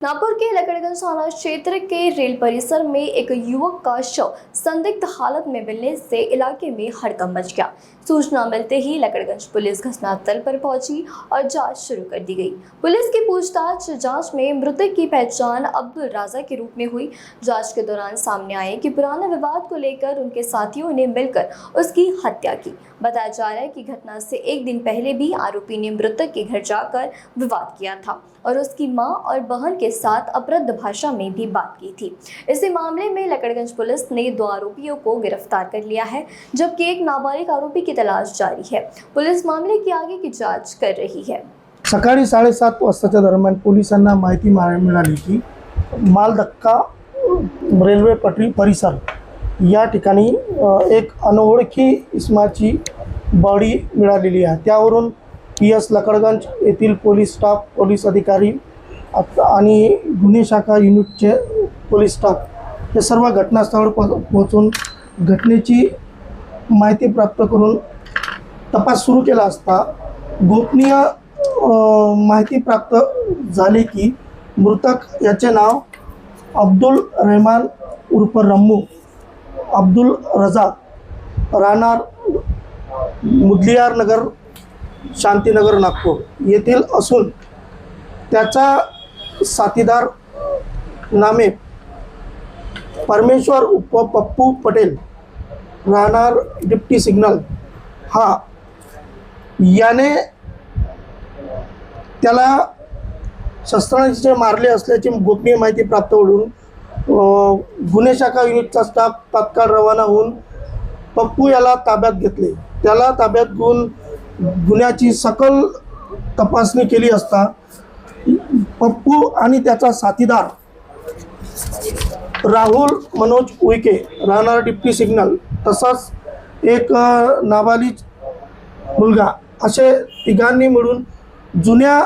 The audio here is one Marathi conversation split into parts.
नागपुर के लकड़गंज थाना क्षेत्र के रेल परिसर में एक युवक का शव संदिग्ध हालत में मिलने से इलाके में हड़कंप मच गया। सूचना मिलते ही लकड़गंज पुलिस घटनास्थल पर पहुंची और जांच शुरू कर दी गई। पुलिस की पूछताछ जांच में मृतक की पहचान अब्दुल राजा के रूप में हुई। जांच के दौरान सामने आए कि पुराने विवाद को लेकर उनके साथियों ने मिलकर उसकी हत्या की। बताया जा रहा है कि घटना से एक दिन पहले भी आरोपी ने मृतक के घर जाकर विवाद किया था और उसकी मां और बहन के साथ अपरद्ध भाषा में भी बात की थी। इसी मामले में लकड़गंज पुलिस ने 2 आरोपियों को गिरफ्तार कर लिया है, जबकि एक नाबालिग आरोपी की तलाश जारी है। पुलिस मामले की आगे की जांच कर रही है। सकाळी 7:30 वाजताच्या दरम्यान पोलिसांना माहिती मिळाली की मालधक्का रेल्वे पटरी परिसर या ठिकाणी एक अनोळखी इसमाची बॉडी मिळालेली आहे। त्यावरून PS लकड़गंज येथील पोलीस स्टाफ, पोलीस अधिकारी आणि गुन्हे शाखा युनिटचे पोलीस स्टाफ हे सर्व घटनास्थळावर पोहोचून घटनेची माहिती प्राप्त करून तपास सुरू केला असता गोपनीय माहिती प्राप्त झाली की मृतक याचे नाव अब्दुल रहमान उर्फ रम्मू अब्दुल रजा राहणार मुदलियार नगर शांतीनगर नागपूर येथील असून त्याचा साथीदार नामे परमेश्वर उर्फ पप्पू पटेल राहणार डिप्टी सिग्नल हा याने त्याला शस्त्राने मारले असल्याची गोपनीय माहिती प्राप्त होऊन गुन्हे शाखा युनिटचा स्टाफ तात्काळ रवाना होऊन पप्पू याला ताब्यात घेतले। त्याला ताब्यात घेऊन गुन्ह्याची सकल तपासणी केली असता पप्पू आणि त्याचा साथीदार राहुल मनोज उईके राहणार डिप्टी सिग्नल तसाच एक नाबालिग मुलगा असे तिघांनी मिळून जुन्या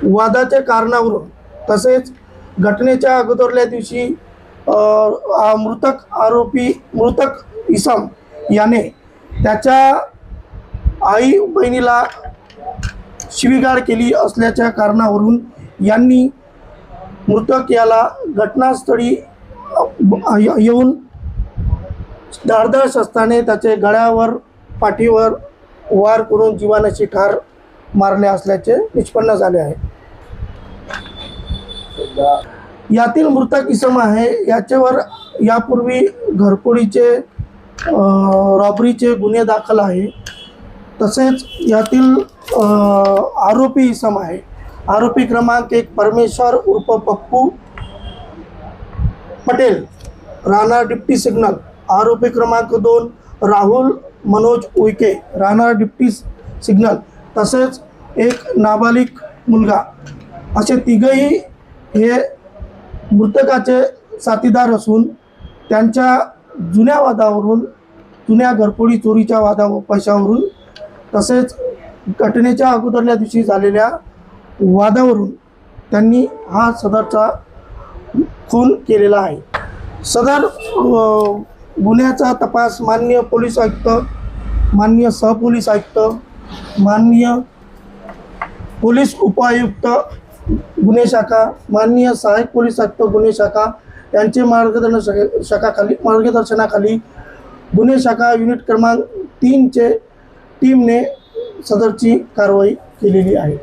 वादाच्या कारणावरून तसेच घटनेच्या अगोदरल्या दिवशी मृतक इसम याने त्याच्या आई बहिणीला शिवीगाळ केली असल्याच्या कारणावरून यांनी मृतक याला घटनास्थळी येऊन धारदार शस्त्राने त्याचे गळ्यावर पाठीवर वार करून जीवानाशी ठार मारले असल्याचे निष्पन्न झाले आहे। यातील मृतक इसम आहे याच्यावर यापूर्वी घरफोडीचे रॉबरीचे गुन्हे दाखल आहे। तसेच यातील आरोपी इसम आहे आरोपी क्रमांक 1 परमेश्वर उर्फ पप्पू पटेल राहणार डिप्टी सिग्नल, आरोपी क्रमांक 2 राहुल मनोज उईके राहणार डिप्टी सिग्नल तसेच एक नाबालिग मुलगा असे तिघही हे मृतकाचे साथीदार असून त्यांच्या जुन्या वादावरून जुन्या घरफोडी चोरीच्या पैशावरून तसेच घटनेच्या अगोदरल्या दिवशी झालेल्या वादावरून त्यांनी हा सदरचा खून केलेला आहे। सदर गुन्ह्याचा तपास माननीय पोलीस आयुक्त, माननीय सहपोलीस आयुक्त, माननीय पोलीस उपायुक्त गुन्हे शाखा, माननीय सहाय्यक पोलीस आयुक्त गुन्हे शाखा यांचे मार्गदर्शनाखाली गुन्हे शाखा युनिट क्रमांक 3 चे टीमने सदरची कारवाई केलेली आहे।